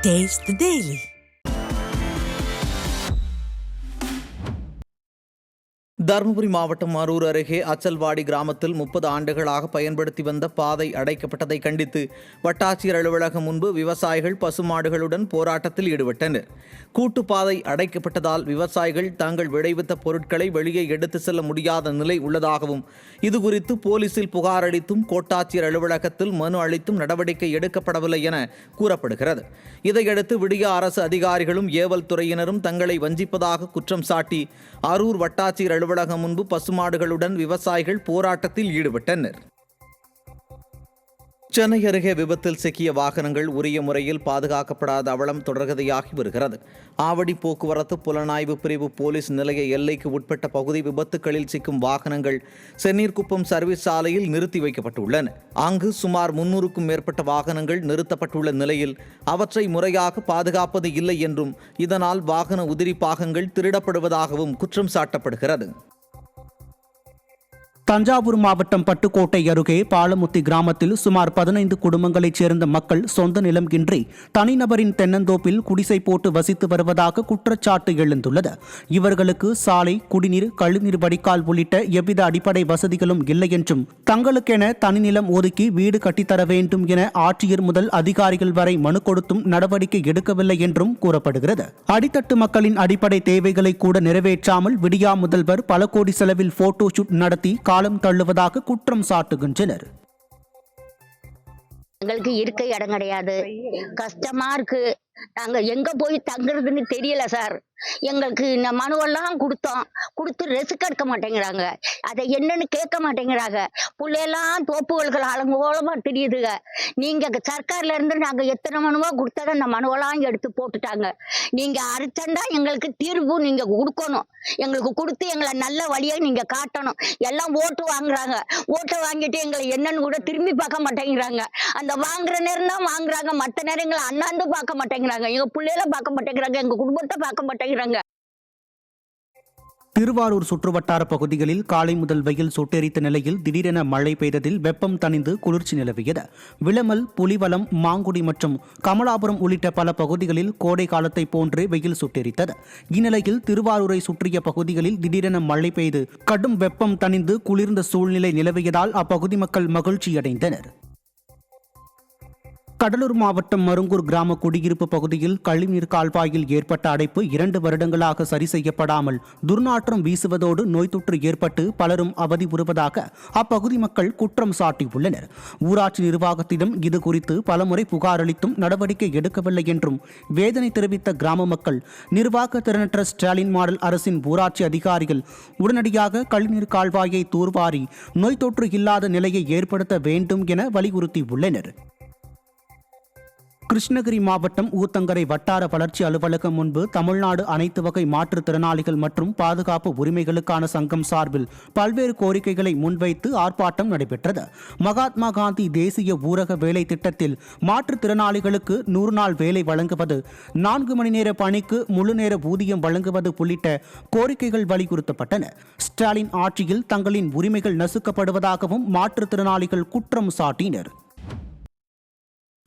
Taste the Daily. Dharmapuri மாவட்டம் அரூர் அருகே அச்சல்வாடி கிராமத்தில் 30 ஆண்டுகளாக பயன்படுத்தி வந்த பாதை அடைக்கப்பட்டதை கண்டித்து வட்டாட்சியர் அலுவலகம் முன்பு விவசாயிகள் பசுமாடுகளுடன் போராட்டத்தில் ஈடுபட்டனர். கூட்டுப்பாதை அடைக்கப்பட்டதால் விவசாயிகள் தாங்கள் விளைவித்த பொருட்களை வெளியே எடுத்து செல்ல முடியாத நிலை உள்ளதாகவும், இதுகுறித்து போலீசில் புகார் அளித்தும் கோட்டாட்சியர் அலுவலகத்தில் மனு அளித்தும் நடவடிக்கை எடுக்கப்படவில்லை என கூறப்படுகிறது. இதையடுத்து விடிய அரசு அதிகாரிகளும் ஏவல் துறையினரும் தங்களை வஞ்சிப்பதாக குற்றம் சாட்டி அரூர் வட்டாட்சியர் அலுவலகம் முன்பு பசுமாடுகளுடன் விவசாயிகள் போராட்டத்தில் ஈடுபட்டனர். சென்னை அருகே விபத்தில் சிக்கிய வாகனங்கள் உரிய முறையில் பாதுகாக்கப்படாத அவலம் தொடர்கதையாகி வருகிறது. ஆவடி போக்குவரத்து புலனாய்வு பிரிவு போலீஸ் நிலைய எல்லைக்கு உட்பட்ட பகுதி விபத்துகளில் சிக்கும் வாகனங்கள் சென்னீர்குப்பம் சர்வீஸ் சாலையில் நிறுத்தி வைக்கப்பட்டுள்ளன. அங்கு சுமார் 300க்கும் மேற்பட்ட வாகனங்கள் நிறுத்தப்பட்டுள்ள நிலையில் அவற்றை முறையாக பாதுகாப்பது இல்லை என்றும், இதனால் வாகன உதிரி பாகங்கள் திருடப்படுவதாகவும் குற்றம் சாட்டப்படுகிறது. தஞ்சாவூர் மாவட்டம் பட்டுக்கோட்டை அருகே பாலமுத்தி கிராமத்தில் சுமார் 15 குடும்பங்களைச் சேர்ந்த மக்கள் சொந்த நிலம் இன்றி தனிநபரின் தென்னந்தோப்பில் குடிசை போட்டு வசித்து வருவதாக குற்றச்சாட்டு எழுந்துள்ளது. இவர்களுக்கு சாலை, குடிநீர், கழிவுநீர் வடிகால் உள்ளிட்ட எவ்வித அடிப்படை வசதிகளும் இல்லை என்றும், தங்களுக்கென தனிநிலம் ஒதுக்கி வீடு கட்டித்தர வேண்டும் என ஆட்சியர் முதல் அதிகாரிகள் வரை மனு கொடுத்தும் நடவடிக்கை எடுக்கவில்லை என்றும் கூறப்படுகிறது. அடித்தட்டு மக்களின் அடிப்படை தேவைகளை கூட நிறைவேற்றாமல் விடியா முதல்வர் பல கோடி செலவில் போட்டோ ஷூட் நடத்தி காலம் தள்ளுவதாக குற்றம் சாட்டுகின்றனர். எங்களுக்கு இருக்க இடம் கிடையாது, கஷ்டமா இருக்கு. நாங்க எங்க போய் தங்குறதுன்னு தெரியல சார். எங்களுக்கு இந்த மனுவெல்லாம் கொடுத்து ரெஸ்க் எடுக்க மாட்டேங்கிறாங்க. அதை என்னன்னு கேட்க மாட்டேங்கிறாங்க. பிள்ளையெல்லாம் தோப்புகளுக்கு அலங்கோலமா தெரியுதுங்க. நீங்க சர்க்கார்ல இருந்து நாங்க எத்தனை மனுவோ கொடுத்தா அந்த மனுவெல்லாம் எடுத்து போட்டுட்டாங்க. நீங்க அரிச்சண்டா எங்களுக்கு தீர்வு நீங்க கொடுக்கணும். எங்களுக்கு கொடுத்து எங்களை நல்ல வழியை நீங்க காட்டணும். எல்லாம் ஓட்டு வாங்குறாங்க. ஓட்டு வாங்கிட்டு எங்களை என்னன்னு கூட திரும்பி பார்க்க மாட்டேங்கிறாங்க. அந்த வாங்குற நேரம் தான் வாங்குறாங்க, மற்ற நேரங்களை அண்ணாந்து பார்க்க மாட்டேங்கிறாங்க. எங்க பிள்ளைகளை பார்க்க மாட்டேங்கிறாங்க, எங்க குடும்பத்தை பார்க்க மாட்டேங்கிறாங்க. திருவாரூர் சுற்றுவட்டார பகுதிகளில் காலை முதல் வெயில் சுட்டெரித்த நிலையில் திடீரென மழை பெய்ததில் வெப்பம் தணிந்து குளிர்ச்சி நிலவியது. விளமல், புலிவலம், மாங்குடி மற்றும் கமலாபுரம் உள்ளிட்ட பல பகுதிகளில் கோடை காலத்தை போன்றே வெயில் சுட்டெரித்தது. இந்நிலையில் திருவாரூரை சுற்றிய பகுதிகளில் திடீரென மழை பெய்து கடும் வெப்பம் தணிந்து குளிர்ந்த சூழ்நிலை நிலவியதால் அப்பகுதி மக்கள் மகிழ்ச்சியடைந்தனர். கடலூர் மாவட்டம் மருங்கூர் கிராம குடியிருப்பு பகுதியில் கழிவுநீர் கால்வாயில் ஏற்பட்ட அடைப்பு 2 வருடங்களாக சரி செய்யப்படாமல் துர்நாற்றம் வீசுவதோடு நோய் தொற்று ஏற்பட்டு பலரும் அவதியுறுவதாக அப்பகுதி மக்கள் குற்றம் சாட்டியுள்ளனர். ஊராட்சி நிர்வாகத்திடம் இது குறித்து பலமுறை புகார் அளித்தும் நடவடிக்கை எடுக்கவில்லை என்றும் வேதனை தெரிவித்த கிராம மக்கள் நிர்வாக திறனற்ற ஸ்டாலின் மாடல் அரசின் ஊராட்சி அதிகாரிகள் உடனடியாக கழிவுநீர் கால்வாயை தூர்வாரி நோய் தொற்று இல்லாத நிலையை ஏற்படுத்த வேண்டும் என வலியுறுத்தியுள்ளனர். கிருஷ்ணகிரி மாவட்டம் ஊத்தங்கரை வட்டார வளர்ச்சி அலுவலகம் முன்பு தமிழ்நாடு அனைத்து வகை மாற்றுத்திறனாளிகள் மற்றும் பாதுகாப்பு உரிமைகளுக்கான சங்கம் சார்பில் பல்வேறு கோரிக்கைகளை முன்வைத்து ஆர்ப்பாட்டம் நடைபெற்றது. மகாத்மா காந்தி தேசிய ஊரக வேலை திட்டத்தில் மாற்றுத்திறனாளிகளுக்கு 100 நாள் வேலை வழங்குவது, 4 மணி நேர பணிக்கு முழு நேர ஊதியம் வழங்குவது உள்ளிட்ட கோரிக்கைகள் வலியுறுத்தப்பட்டன. ஸ்டாலின் ஆட்சியில் தங்களின் உரிமைகள் நசுக்கப்படுவதாகவும் மாற்றுத்திறனாளிகள் குற்றம் சாட்டினர்.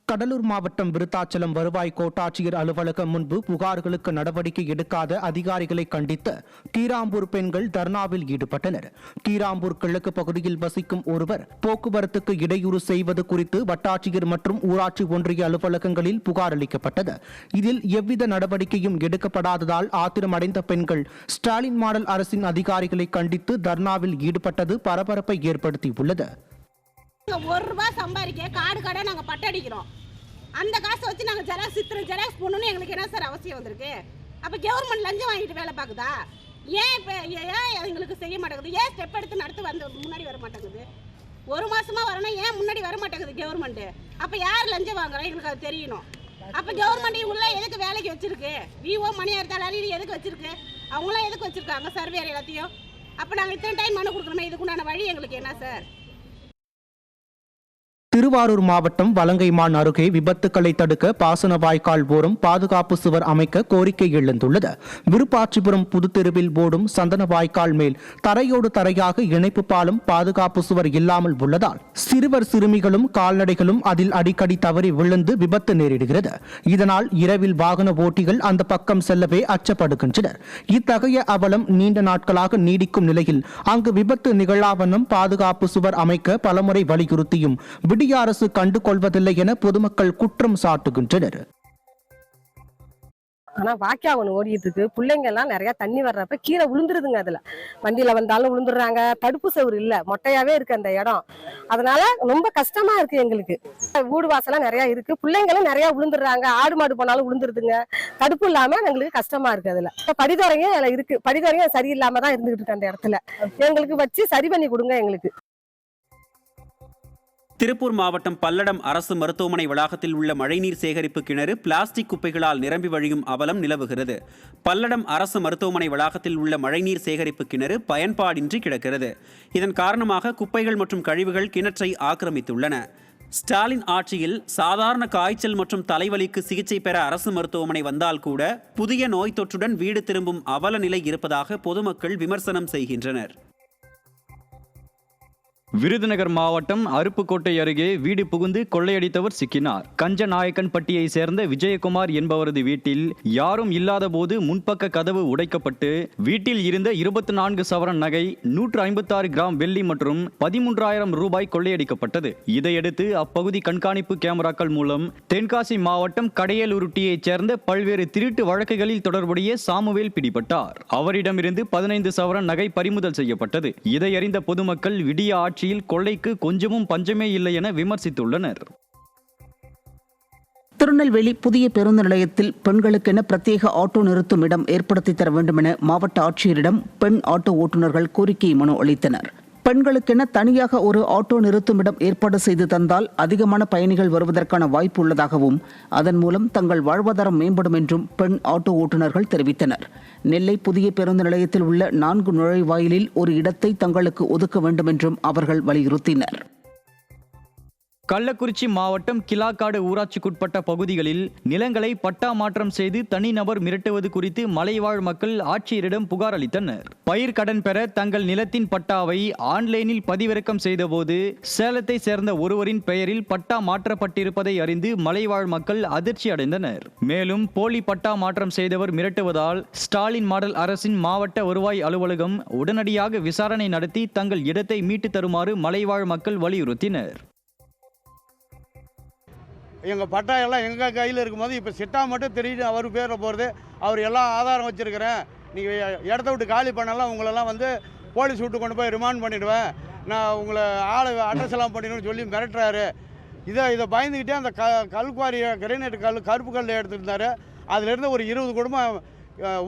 கடலூர் மாவட்டம் விருத்தாச்சலம் வருவாய் கோட்டாட்சியர் அலுவலகம் முன்பு புகார்களுக்கு நடவடிக்கை எடுக்காத அதிகாரிகளை கண்டித்து கீராம்பூர் பெண்கள் தர்ணாவில் ஈடுபட்டனர். கீராம்பூர் கிழக்கு பகுதியில் வசிக்கும் ஒருவர் போக்குவரத்துக்கு இடையூறு செய்வது குறித்து வட்டாட்சியர் மற்றும் ஊராட்சி ஒன்றிய அலுவலகங்களில் புகார் அளிக்கப்பட்டது. இதில் எவ்வித நடவடிக்கையும் எடுக்கப்படாததால் ஆத்திரமடைந்த பெண்கள் ஸ்டாலின் மாடல் அரசின் அதிகாரிகளை கண்டித்து தர்ணாவில் ஈடுபட்டது பரபரப்பை ஏற்படுத்தியுள்ளது. ₹1 சம்பாதிக்க காடு நாங்கள் பட்டடிக்கிறோம். அந்த காசை வச்சு நாங்கள் ஜெராக்ஸ் பண்ணணும்னு எங்களுக்கு என்ன சார் அவசியம் வந்திருக்கு? அப்போ கவர்மெண்ட் லஞ்சம் வாங்கிட்டு வேலை பார்க்குதா? ஏன் இப்போ ஏன் எங்களுக்கு செய்ய மாட்டேங்குது? ஏன் ஸ்டெப் எடுத்து நடத்து முன்னாடி வர மாட்டேங்குது? 1 மாசமா வரணும், ஏன் முன்னாடி வர மாட்டேங்குது கவர்மெண்ட்? அப்போ யார் லஞ்சம் வாங்குறா எங்களுக்கு அது தெரியணும். அப்போ கவர்மெண்ட் இவங்கள எதுக்கு வேலைக்கு வச்சிருக்கு? விஓ மணியார் தலாரி எதுக்கு வச்சிருக்கு? அவங்களாம் எதுக்கு வச்சிருக்காங்க சர்வேர் எல்லாத்தையும்? அப்போ நாங்கள் இத்தனை டைம் மனு கொடுக்கணுமே, இதுக்குண்டான வழி எங்களுக்கு என்ன சார்? திருவாரூர் மாவட்டம் வலங்கைமான் அருகே விபத்துக்களை தடுக்க பாசன வாய்க்கால் ஓரம் பாதுகாப்பு சுவர் அமைக்க கோரிக்கை எழுந்துள்ளது. விருப்பாட்சிபுரம் புதுத்தெருவில் ஓடும் சந்தன வாய்க்கால் மேல் தரையோடு தரையாக இணைப்பு பாலம் பாதுகாப்பு சுவர் இல்லாமல் உள்ளதால் சிறுவர் சிறுமிகளும் கால்நடைகளும் அதில் அடிக்கடி தவறி விழுந்து விபத்து நேரிடுகிறது. இதனால் இரவில் வாகன ஓட்டிகள் அந்த பக்கம் செல்லவே அச்சப்படுகின்றனர். இத்தகைய அவலம் நீண்ட நாட்களாக நீடிக்கும் நிலையில் அங்கு விபத்து நிகழாவண்ணம் பாதுகாப்பு சுவர் அமைக்க பலமுறை வலியுறுத்தியும் விடிய அரசு கண்டு கொள்வதில்லை என பொதுமக்கள் குற்றம் சாட்டுகின்றனர். ஆனா வாக்கியா ஒண்ணு ஓடிட்டு இருக்கு. பிள்ளைங்க எல்லாம் நிறைய தண்ணி வர்றப்ப கீழே விழுந்துருதுங்க. அதுல வண்டியில வந்தாலும் விழுந்துடுறாங்க. தடுப்பு சவுறு இல்ல, மொட்டையாவே இருக்கு அந்த இடம். அதனால ரொம்ப கஷ்டமா இருக்கு எங்களுக்கு. வீடு வாசலாம் நிறைய இருக்கு, பிள்ளைங்களும் நிறைய விழுந்துடுறாங்க. ஆடு மாடு போனாலும் விழுந்துருதுங்க. தடுப்பு இல்லாம எங்களுக்கு கஷ்டமா இருக்கு. அதுல படித்துறையும் இருக்கு, படித்துறையும் சரியில்லாம தான் இருந்துகிட்டு இருக்கு அந்த இடத்துல. எங்களுக்கு வச்சு சரி பண்ணி கொடுங்க எங்களுக்கு. திருப்பூர் மாவட்டம் பல்லடம் அரசு மருத்துவமனை வளாகத்தில் உள்ள மழைநீர் சேகரிப்பு கிணறு பிளாஸ்டிக் குப்பைகளால் நிரம்பி வழியும் அவலம் நிலவுகிறது. பல்லடம் அரசு மருத்துவமனை வளாகத்தில் உள்ள மழைநீர் சேகரிப்பு கிணறு பயன்பாடின்றி கிடக்கிறது. இதன் காரணமாக குப்பைகள் மற்றும் கழிவுகள் கிணற்றை ஆக்கிரமித்துள்ளன. ஸ்டாலின் ஆட்சியில் சாதாரண காய்ச்சல் மற்றும் தலைவலிக்கு சிகிச்சை பெற அரசு மருத்துவமனை வந்தால் கூட புதிய நோய் தொற்றுடன் வீடு திரும்பும் அவல நிலை இருப்பதாக பொதுமக்கள் விமர்சனம் செய்கின்றனர். விருதுநகர் மாவட்டம் அருப்புக்கோட்டை அருகே வீடு புகுந்து கொள்ளையடித்தவர் சிக்கினார். கஞ்சநாயக்கன்பட்டியை சேர்ந்த விஜயகுமார் என்பவரது வீட்டில் யாரும் இல்லாத போது முன்பக்க கதவு உடைக்கப்பட்டு வீட்டில் இருந்த 24 சவரன் நகை, 156 கிராம் வெள்ளி மற்றும் 13,000 ரூபாய் கொள்ளையடிக்கப்பட்டது. இதையடுத்து அப்பகுதி கண்காணிப்பு கேமராக்கள் மூலம் தென்காசி மாவட்டம் கடையலுருட்டியைச் சேர்ந்த பல்வேறு திருட்டு வழக்குகளில் தொடர்புடைய சாமுவேல் பிடிபட்டார். அவரிடமிருந்து 15 சவரன் நகை பறிமுதல் செய்யப்பட்டது. இதை அறிந்த பொதுமக்கள் விடிய ஆட்சியில் கொள்ளைக்கு கொஞ்சமும் பஞ்சமே இல்லை என விமர்சித்துள்ளனர். திருநெல்வேலி புதிய பேருந்து நிலையத்தில் பெண்களுக்கென பிரத்யேக ஆட்டோ நிறுத்தும் இடம் ஏற்படுத்தி தர வேண்டும் என மாவட்ட ஆட்சியரிடம் பெண் ஆட்டோ ஓட்டுநர்கள் கோரிக்கை மனு அளித்தனர். பெண்களுக்கென தனியாக ஒரு ஆட்டோ நிறுத்தும் இடம் ஏற்பாடு செய்து தந்தால் அதிகமான பயணிகள் வருவதற்கான வாய்ப்பு உள்ளதாகவும் அதன் மூலம் தங்கள் வாழ்வாதாரம் மேம்படும் என்றும் பெண் ஆட்டோ ஓட்டுநர்கள் தெரிவித்தனர். நெல்லை புதிய பேருந்து நிலையத்தில் உள்ள 4 நுழைவாயிலில் ஒரு இடத்தை தங்களுக்கு ஒதுக்க வேண்டும் என்றும் அவர்கள் வலியுறுத்தினர். கள்ளக்குறிச்சி மாவட்டம் கிலாக்காடு ஊராட்சிக்குட்பட்ட பகுதிகளில் நிலங்களை பட்டா மாற்றம் செய்து தனிநபர் மிரட்டுவது குறித்து மலைவாழ் மக்கள் ஆட்சியரிடம் புகார் அளித்தனர். பயிர் கடன் பெற தங்கள் நிலத்தின் பட்டாவை ஆன்லைனில் பதிவிறக்கம் செய்தபோது சேலத்தை சேர்ந்த ஒருவரின் பெயரில் பட்டா மாற்றப்பட்டிருப்பதை அறிந்து மலைவாழ் மக்கள் அதிர்ச்சி அடைந்தனர். மேலும் போலி பட்டா மாற்றம் செய்தவர் மிரட்டுவதால் ஸ்டாலின் மாடல் அரசின் மாவட்ட வருவாய் அலுவலகம் உடனடியாக விசாரணை நடத்தி தங்கள் இடத்தை மீட்டு தருமாறு மலைவாழ் மக்கள் வலியுறுத்தினர். எங்கள் பட்டா எல்லாம் எங்கள் கையில் இருக்கும்போது இப்போ சிட்டா மட்டும் தெரியுது அவர் பேரில் போகிறது. அவர் எல்லாம் ஆதாரம் வச்சுருக்கிறேன், நீங்கள் இடத்த விட்டு காலி பண்ணலாம், உங்களெல்லாம் வந்து போலீஸ் விட்டு கொண்டு போய் ரிமாண்ட் பண்ணிவிடுவேன், நான் உங்களை அட்ரஸ் எல்லாம் பண்ணிடுவேன்னு சொல்லி மிரட்டுறாரு. இதை பயந்துக்கிட்டே அந்த கல்குவாரி கிரைனேட் கருப்பு கல் எடுத்துருந்தார். அதிலேருந்து ஒரு 20 குடும்பம்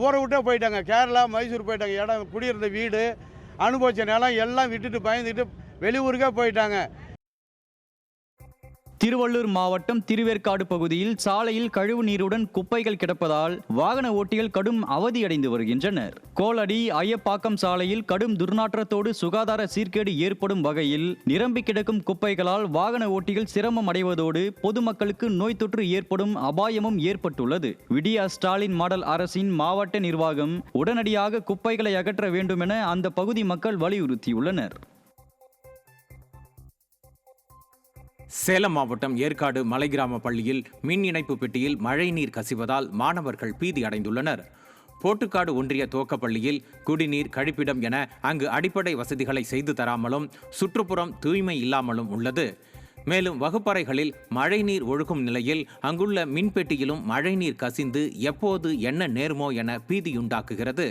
ஊரை விட்டே போயிட்டாங்க. கேரளா, மைசூர் போயிட்டாங்க. இடம் குடியிருந்த வீடு, அனுபவிச்ச நிலம் எல்லாம் விட்டுட்டு பயந்துக்கிட்டு வெளியூருக்கே போயிட்டாங்க. திருவள்ளூர் மாவட்டம் திருவேற்காடு பகுதியில் சாலையில் கழிவு நீருடன் குப்பைகள் கிடப்பதால் வாகன ஓட்டிகள் கடும் அவதியடைந்து வருகின்றனர். கோலடி ஐயப்பாக்கம் சாலையில் கடும் துர்நாற்றத்தோடு சுகாதார சீர்கேடு ஏற்படும் வகையில் நிரம்பி கிடக்கும் குப்பைகளால் வாகன ஓட்டிகள் சிரமம் அடைவதோடு பொதுமக்களுக்கு நோய் தொற்று ஏற்படும் அபாயமும் ஏற்பட்டுள்ளது. விடியா ஸ்டாலின் மாடல் அரசின் மாவட்ட நிர்வாகம் உடனடியாக குப்பைகளை அகற்ற வேண்டும் என அந்த பகுதி மக்கள் வலியுறுத்தியுள்ளனர். சேலம் மாவட்டம் ஏற்காடு மலை கிராம பள்ளியில் மின் இணைப்பு பெட்டியில் மழைநீர் கசிவதால் மாணவர்கள் பீதி அடைந்துள்ளனர். போட்டுக்காடு ஒன்றிய துவக்கப்பள்ளியில் குடிநீர், கழிப்பிடம் என அங்கு அடிப்படை வசதிகளை செய்து தராமலும் சுற்றுப்புறம் தூய்மை இல்லாமலும் உள்ளது. மேலும் வகுப்பறைகளில் மழைநீர் ஒழுகும் நிலையில் அங்குள்ள மின்பெட்டியிலும் மழைநீர் கசிந்து எப்போது என்ன நேருமோ என பீதியுண்டாக்குகிறது.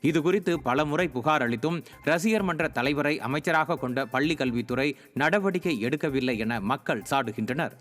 இதுகுறித்து பலமுறை புகார் அளித்தும் ரசிகர் மன்ற தலைவரை அமைச்சராக கொண்ட பள்ளி கல்வித்துறை நடவடிக்கை எடுக்கவில்லை என மக்கள் சாடுகின்றனர்.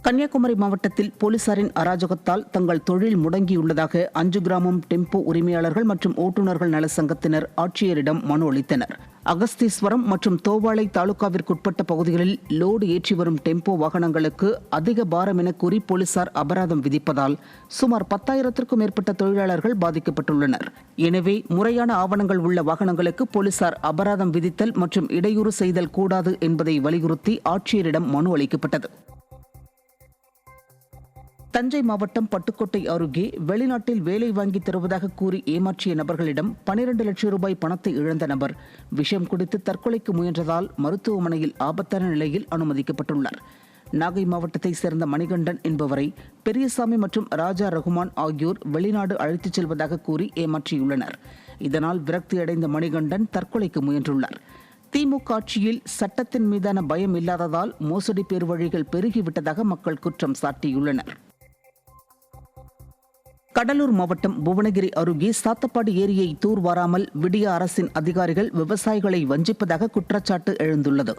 கன்னியாகுமரி மாவட்டத்தில் போலீசாரின் அராஜகத்தால் தங்கள் தொழில் முடங்கியுள்ளதாக 5 கிராமம் டெம்போ உரிமையாளர்கள் மற்றும் ஓட்டுநர்கள் நல சங்கத்தினர் ஆட்சியரிடம் மனு அளித்தனர். அகஸ்தீஸ்வரம் மற்றும் தோவாளை தாலுகாவிற்குட்பட்ட பகுதிகளில் லோடு ஏற்றி வரும் டெம்போ வாகனங்களுக்கு அதிக பாரம் என கூறி போலீசார் அபராதம் விதிப்பதால் சுமார் 10,000க்கும் மேற்பட்ட தொழிலாளர்கள் பாதிக்கப்பட்டுள்ளனர். எனவே முறையான ஆவணங்கள் உள்ள வாகனங்களுக்கு போலீசார் அபராதம் விதித்தல் மற்றும் இடையூறு செய்தல் கூடாது என்பதை வலியுறுத்தி ஆட்சியரிடம் மனு அளிக்கப்பட்டது. தஞ்சை மாவட்டம் பட்டுக்கோட்டை அருகே வெளிநாட்டில் வேலை வாங்கி தருவதாக கூறி ஏமாற்றிய நபர்களிடம் 12 லட்சம் ரூபாய் பணத்தை இழந்த நபர் விஷம் குடித்து தற்கொலைக்கு முயன்றதால் மருத்துவமனையில் ஆபத்தான நிலையில் அனுமதிக்கப்பட்டுள்ளார். நாகை மாவட்டத்தைச் சேர்ந்த மணிகண்டன் என்பவரை பெரியசாமி மற்றும் ராஜா ரகுமான் ஆகியோர் வெளிநாடு அழைத்துச் செல்வதாக கூறி ஏமாற்றியுள்ளனர். இதனால் விரக்தியடைந்த மணிகண்டன் தற்கொலைக்கு முயன்றுள்ளார். திமுக ஆட்சியில் சட்டத்தின் மீதான பயம் இல்லாததால் மோசடி பேர்வழிகள் பெருகிவிட்டதாக மக்கள் குற்றம் சாட்டியுள்ளனர். கடலூர் மாவட்டம் புவனகிரி அருகே சாத்தப்பாடி ஏரியை தூர்வாராமல் விடிய அரசின் அதிகாரிகள் விவசாயிகளை வஞ்சிப்பதாக குற்றச்சாட்டு எழுந்துள்ளது.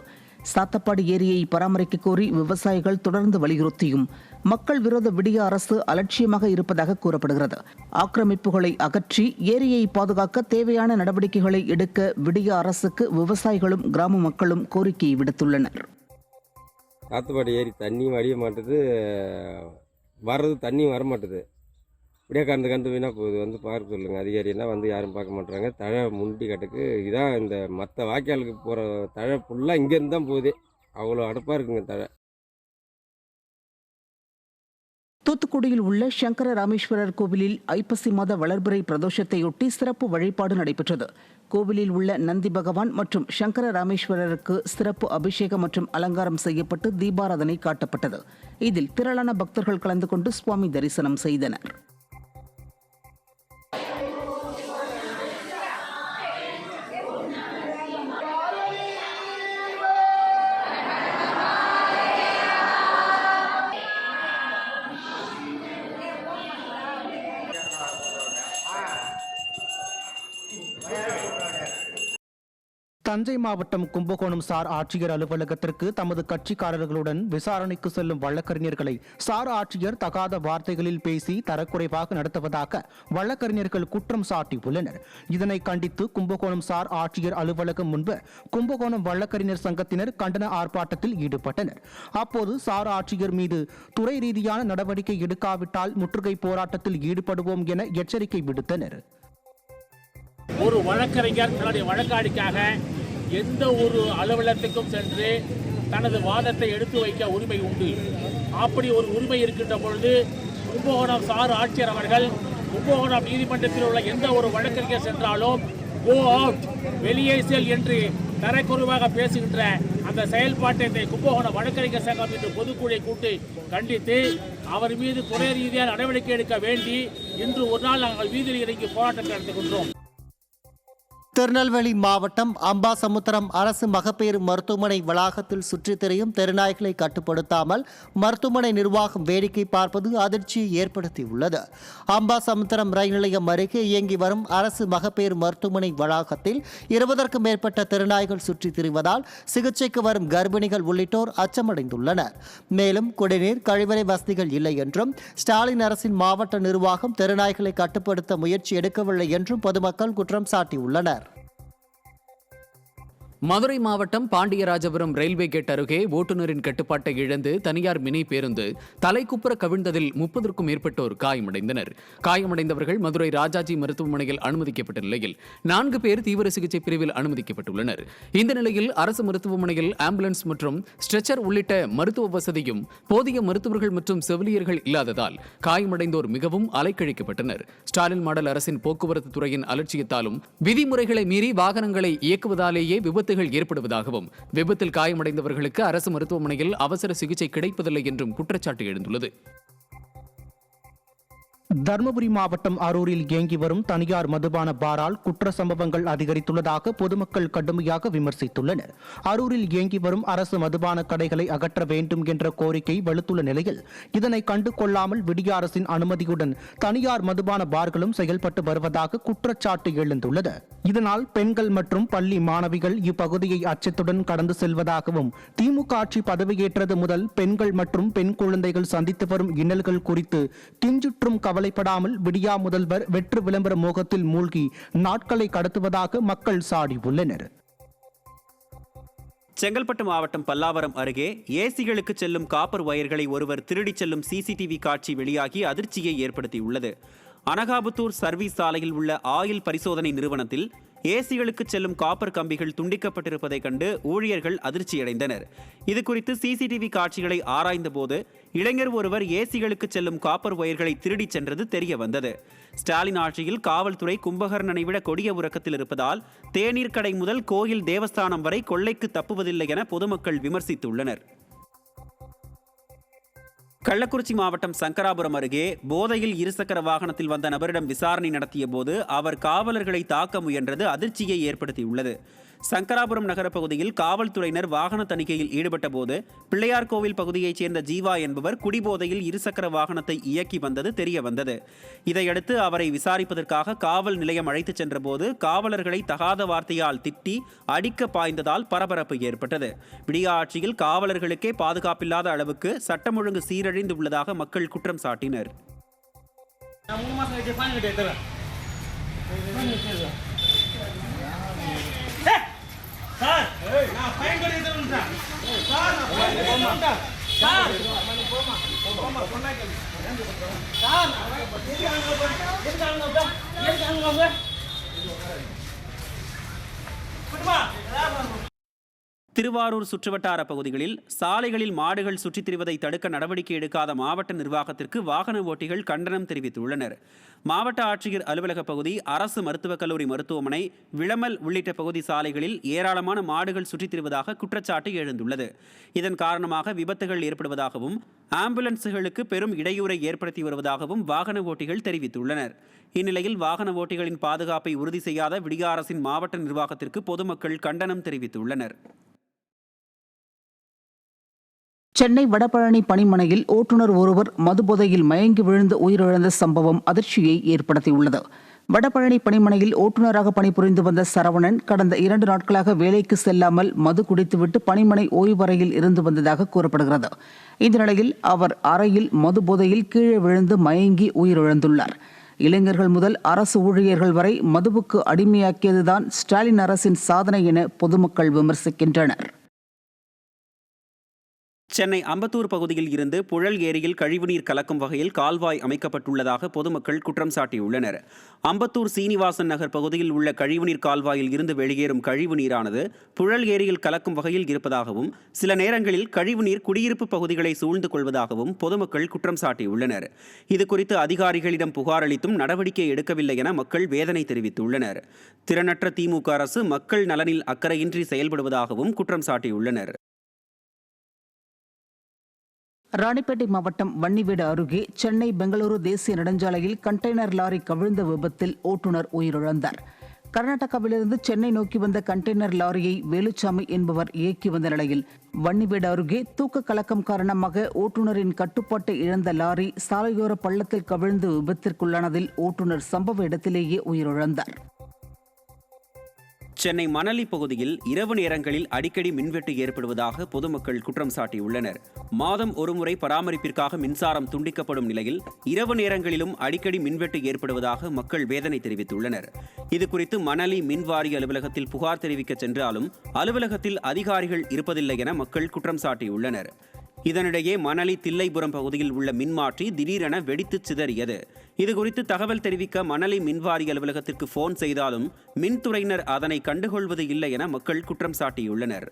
சாத்தப்பாடி ஏரியை பராமரிக்க கோரி விவசாயிகள் தொடர்ந்து வலியுறுத்தியும் மக்கள் விரோத விடிய அரசு அலட்சியமாக இருப்பதாக கூறப்படுகிறது. ஆக்கிரமிப்புகளை அகற்றி ஏரியை பாதுகாக்க தேவையான நடவடிக்கைகளை எடுக்க விடிய அரசுக்கு விவசாயிகளும் கிராம மக்களும் கோரிக்கை விடுத்துள்ளனர். சாத்தப்பாடி ஏரி தண்ணியும் வடிய மாட்டுது, வர்றது தண்ணியும் வர மாட்டுது. இப்படியே கண்டு வீணாக போகுது. வந்து பார்க்க சொல்லுங்கள் அதிகாரியெல்லாம் வந்து யாரும் பார்க்க மாட்டாங்க. தழை முண்டி கட்டுக்கு இதான் இந்த மற்ற வாய்க்காலுக்கு போகிற தழை ஃபுல்லாக இங்கேருந்து தான் போகுது. அவ்வளோ அடுப்பாக இருக்குங்க தழை. தூத்துக்குடியில் உள்ள சங்கர ராமேஸ்வரர் கோவிலில் ஐப்பசி மாத வளர்பிறை பிரதோஷத்தையொட்டி சிறப்பு வழிபாடு நடைபெற்றது. கோவிலில் உள்ள நந்தி பகவான் மற்றும் சங்கர ராமேஸ்வரருக்கு சிறப்பு அபிஷேகம் மற்றும் அலங்காரம் செய்யப்பட்டு தீபாராதனை காட்டப்பட்டது. இதில் திரளான பக்தர்கள் கலந்து கொண்டு சுவாமி தரிசனம் செய்தனர். தஞ்சை மாவட்டம் கும்பகோணம் சார் ஆட்சியர் அலுவலகத்திற்கு தமது கட்சிக்காரர்களுடன் விசாரணைக்கு செல்லும் வழக்கறிஞர்களை சார் ஆட்சியர் தகாத வார்த்தைகளில் பேசி தரக்குறைவாக நடத்துவதாக வழக்கறிஞர்கள் குற்றம் சாட்டியுள்ளனர். இதனை கண்டித்து கும்பகோணம் சார் ஆட்சியர் அலுவலகம் முன்பு கும்பகோணம் வழக்கறிஞர் சங்கத்தினர் கண்டன ஆர்ப்பாட்டத்தில் ஈடுபட்டனர். அப்போது சார் ஆட்சியர் மீது துறை ரீதியான நடவடிக்கை எடுக்காவிட்டால் முற்றுகை போராட்டத்தில் ஈடுபடுவோம் என எச்சரிக்கை விடுத்தனர். ஒரு வழக்கறிஞர் தன்னுடைய வழக்காடிக்காக எந்த ஒரு அலுவலகத்துக்கும் சென்று தனது வாதத்தை எடுத்து வைக்க உரிமை உண்டு. அப்படி ஒரு உரிமை இருக்கின்ற பொழுது கும்பகோணம் சார் ஆட்சியர் அவர்கள் கும்பகோணம் நீதிமன்றத்தில் உள்ள எந்த ஒரு வழக்கறிஞர் சென்றாலும் கோ அவுட், வெளியே செல் என்று தரக்குறைவாக பேசுகின்ற அந்த செயல்பாட்டை இந்த கும்பகோணம் வழக்கறிஞர் சங்கம் என்று பொதுக்குழுவை கூட்டி கண்டித்து அவர் மீது துறை ரீதியான நடவடிக்கை எடுக்க வேண்டி இன்று ஒரு நாள் நாங்கள் வீதியில் இறங்கி போராட்டத்தை நடத்துகின்றோம். திருநெல்வேலி மாவட்டம் அம்பாசமுத்திரம் அரசு மகப்பேறு மருத்துவமனை வளாகத்தில் சுற்றித் திரியும் தெருநாய்களை கட்டுப்படுத்தாமல் மருத்துவமனை நிர்வாகம் வேடிக்கை பார்ப்பது அதிர்ச்சியை ஏற்படுத்தியுள்ளது. அம்பாசமுத்திரம் ரயில் நிலையம் அருகே இயங்கி வரும் அரசு மகப்பேறு மருத்துவமனை வளாகத்தில் 20க்கும் மேற்பட்ட தெருநாய்கள் சுற்றித் திரிவதால் சிகிச்சைக்கு வரும் கர்ப்பிணிகள் உள்ளிட்டோர் அச்சமடைந்துள்ளனர். மேலும் குடிநீர், கழிவறை வசதிகள் இல்லை என்றும் ஸ்டாலின் அரசின் மாவட்ட நிர்வாகம் தெருநாய்களை கட்டுப்படுத்த முயற்சி எடுக்கவில்லை என்றும் பொதுமக்கள் குற்றம் சாட்டியுள்ளனர். மதுரை மாவட்டம் பாண்டியராஜபுரம் ரயில்வே கேட் அருகே ஓட்டுநரின் கட்டுப்பாட்டை இழந்து தனியார் மினி பேருந்து தலைக்குப்புற கவிழ்ந்ததில் 30க்கும் மேற்பட்டோர் காயமடைந்தனர். காயமடைந்தவர்கள் மதுரை ராஜாஜி மருத்துவமனையில் அனுமதிக்கப்பட்ட நிலையில் 4 பேர் தீவிர சிகிச்சை பிரிவில் அனுமதிக்கப்பட்டுள்ளனர். இந்த நிலையில் அரசு மருத்துவமனையில் ஆம்புலன்ஸ் மற்றும் ஸ்ட்ரெச்சர் உள்ளிட்ட மருத்துவ வசதியும் போதிய மருத்துவர்கள் மற்றும் செவிலியர்கள் இல்லாததால் காயமடைந்தோர் மிகவும் அலைக்கழிக்கப்பட்டனர். ஸ்டாலின் மாடல் அரசின் போக்குவரத்து துறையின் அலட்சியத்தாலும் விதிமுறைகளை மீறி வாகனங்களை இயக்குவதாலேயே விபத்து ஏற்படுவதாகவும் விபத்தில் காயமடைந்தவர்களுக்கு அரசு மருத்துவமனையில் அவசர சிகிச்சை கிடைப்பதில்லை என்றும் குற்றச்சாட்டு எழுந்துள்ளது. தருமபுரி மாவட்டம் அரூரில் இயங்கி வரும் தனியார் மதுபான பாரால் குற்ற சம்பவங்கள் அதிகரித்துள்ளதாக பொதுமக்கள் கடுமையாக விமர்சித்துள்ளனர். அரூரில் இயங்கி வரும் அரசு மதுபான கடைகளை அகற்ற வேண்டும் என்ற கோரிக்கை வலுத்துள்ள நிலையில் இதனை கண்டு கொள்ளாமல் விடிய அரசின் அனுமதியுடன் தனியார் மதுபான பார்களும் செயல்பட்டு வருவதாக குற்றச்சாட்டு எழுந்துள்ளது. இதனால் பெண்கள் மற்றும் பள்ளி மாணவிகள் இப்பகுதியை அச்சத்துடன் கடந்து செல்வதாகவும் திமுக ஆட்சி பதவியேற்றது முதல் பெண்கள் மற்றும் பெண் குழந்தைகள் சந்தித்து வரும் இன்னல்கள் குறித்து கிஞ்சுற்றும் கவலைப்படாமல் விடியா முதல்வர் வெற்று விளம்பர மோகத்தில் மூழ்கி நாட்களை கடத்துவதாக மக்கள் சாடியுள்ளனர். செங்கல்பட்டு மாவட்டம் பல்லாவரம் அருகே ஏசிகளுக்கு செல்லும் காப்பர் வயர்களை ஒருவர் திருடிச் செல்லும் சிசிடிவி காட்சி வெளியாகி அதிர்ச்சியை ஏற்படுத்தியுள்ளது. அனகாபுத்தூர் சர்வீஸ் சாலையில் உள்ள ஆயில் பரிசோதனை நிறுவனத்தில் ஏசிகளுக்கு செல்லும் காப்பர் கம்பிகள் துண்டிக்கப்பட்டிருப்பதைக் கண்டு ஊழியர்கள் அதிர்ச்சியடைந்தனர். இதுகுறித்து சிசிடிவி காட்சிகளை ஆராய்ந்தபோது இளைஞர் ஒருவர் ஏசிகளுக்கு செல்லும் காப்பர் ஒயர்களை திருடிச் சென்றது தெரிய வந்தது. ஸ்டாலின் ஆட்சியில் காவல்துறை கும்பகர்ணனை விட கொடிய உறக்கத்தில் இருப்பதால் தேநீர் கடை முதல் கோயில் தேவஸ்தானம் வரை கொள்ளைக்கு தப்புவதில்லை என பொதுமக்கள் விமர்சித்துள்ளனர். கள்ளக்குறிச்சி மாவட்டம் சங்கராபுரம் அருகே போதையில் இருசக்கர வாகனத்தில் வந்த நபரிடம் விசாரணை நடத்திய போது அவர் காவலர்களை தாக்க முயன்றது அதிர்ச்சியை ஏற்படுத்தியுள்ளது. சங்கராபுரம் நகர பகுதியில் காவல்துறையினர் வாகன தணிக்கையில் ஈடுபட்ட போது பிள்ளையார் கோவில் பகுதியைச் சேர்ந்த ஜீவா என்பவர் குடிபோதையில் இருசக்கர வாகனத்தை இயக்கி வந்தது தெரிய வந்தது. இதையடுத்து அவரை விசாரிப்பதற்காக காவல் நிலையம் அழைத்துச் சென்றபோது காவலர்களை தகாத வார்த்தையால் திட்டி அடிக்க பாய்ந்ததால் பரபரப்பு ஏற்பட்டது. விடிய ஆட்சியில் காவலர்களுக்கே பாதுகாப்பில்லாத அளவுக்கு சட்டம் ஒழுங்கு சீரழிந்து உள்ளதாக மக்கள் குற்றம் சாட்டினர். திருவாரூர் சுற்றுவட்டார பகுதிகளில் சாலைகளில் மாடுகள் சுற்றித் திரிவதை தடுக்க நடவடிக்கை எடுக்காத மாவட்ட நிர்வாகத்திற்கு வாகன ஓட்டிகள் கண்டனம் தெரிவித்துள்ளனர். மாவட்ட ஆட்சியர் அலுவலக பகுதி, அரசு மருத்துவக் கல்லூரி மருத்துவமனை, விளமல் உள்ளிட்ட பகுதி சாலைகளில் ஏராளமான மாடுகள் சுற்றித் திரிவதாக குற்றச்சாட்டு எழுந்துள்ளது. இதன் காரணமாக விபத்துகள் ஏற்படுவதாகவும் ஆம்புலன்ஸுகளுக்கு பெரும் இடையூறை ஏற்படுத்தி வருவதாகவும் வாகன ஓட்டிகள் தெரிவித்துள்ளனர். இந்நிலையில் வாகன ஓட்டிகளின் பாதுகாப்பை உறுதி செய்யாத விடிய அரசின் மாவட்ட நிர்வாகத்திற்கு பொதுமக்கள் கண்டனம் தெரிவித்துள்ளனர். சென்னை வடபழனி பணிமனையில் ஓட்டுநர் ஒருவர் மதுபோதையில் மயங்கி விழுந்து உயிரிழந்த சம்பவம் அதிர்ச்சியை ஏற்படுத்தியுள்ளது. வடபழனி பணிமனையில் ஓட்டுநராக பணிபுரிந்து வந்த சரவணன் கடந்த 2 நாட்களாக வேலைக்கு செல்லாமல் மது குடித்துவிட்டு பணிமனை ஓய்வறையில் இருந்து வந்ததாக கூறப்படுகிறது. இந்த நிலையில் அவர் அறையில் மதுபோதையில் கீழே விழுந்து மயங்கி உயிரிழந்துள்ளார். இளைஞர்கள் முதல் அரசு ஊழியர்கள் வரை மதுவுக்கு அடிமையாக்கியதுதான் ஸ்டாலின் அரசின் சாதனை என பொதுமக்கள் விமர்சிக்கின்றனர். சென்னை அம்பத்தூர் பகுதியில் இருந்து புழல் ஏரியில் கழிவுநீர் கலக்கும் வகையில் கால்வாய் அமைக்கப்பட்டுள்ளதாக பொதுமக்கள் குற்றம் சாட்டியுள்ளனர். அம்பத்தூர் சீனிவாசன் நகர் பகுதியில் உள்ள கழிவுநீர் கால்வாயில் இருந்து வெளியேறும் கழிவு நீரானது புழல் ஏரியில் கலக்கும் வகையில் இருப்பதாகவும் சில நேரங்களில் கழிவுநீர் குடியிருப்பு பகுதிகளை சூழ்ந்து கொள்வதாகவும் பொதுமக்கள் குற்றம் சாட்டியுள்ளனர். இதுகுறித்து அதிகாரிகளிடம் புகார் அளித்தும் நடவடிக்கை எடுக்கவில்லை என மக்கள் வேதனை தெரிவித்துள்ளனர். திறனற்ற திமுக அரசு மக்கள் நலனில் அக்கறையின்றி செயல்படுவதாகவும் குற்றம் சாட்டியுள்ளனர். ராணிப்பேட்டை மாவட்டம் வன்னிவேடு அருகே சென்னை பெங்களூரு தேசிய நெடுஞ்சாலையில் கண்டெய்னர் லாரி கவிழ்ந்த விபத்தில் ஓட்டுநர் உயிரிழந்தார். கர்நாடகாவிலிருந்து சென்னை நோக்கி வந்த கண்டெய்னர் லாரியை வேலுச்சாமி என்பவர் இயக்கி வந்த நிலையில் வன்னிவேடு அருகே தூக்க கலக்கம் காரணமாக ஓட்டுநரின் கட்டுப்பாட்டை இழந்த லாரி சாலையோர பள்ளத்தில் கவிழ்ந்து விபத்திற்குள்ளானதில் ஓட்டுநர் சம்பவ இடத்திலேயே உயிரிழந்தார். சென்னை மணலி பகுதியில் இரவு நேரங்களில் அடிக்கடி மின்வெட்டு ஏற்படுவதாக பொதுமக்கள் குற்றம் சாட்டியுள்ளனர். மாதம் ஒருமுறை பராமரிப்பிற்காக மின்சாரம் துண்டிக்கப்படும் நிலையில் இரவு நேரங்களிலும் அடிக்கடி மின்வெட்டு ஏற்படுவதாக மக்கள் வேதனை தெரிவித்துள்ளனர். இதுகுறித்து மணலி மின்வாரிய அலுவலகத்தில் புகார் தெரிவிக்க சென்றாலும் அலுவலகத்தில் அதிகாரிகள் இருப்பதில்லை என மக்கள் குற்றம் சாட்டியுள்ளனர். இதனிடையே மணலி தில்லைபுரம் பகுதியில் உள்ள மின்மாற்றி திடீரென வெடித்து சிதறியது. இதுகுறித்து தகவல் தெரிவிக்க மணலி மின்வாரிய அலுவலகத்திற்கு போன் செய்தாலும் மின்துறையினர் அதனை கண்டுகொள்வது இல்லை என மக்கள் குற்றம் சாட்டியுள்ளனர்.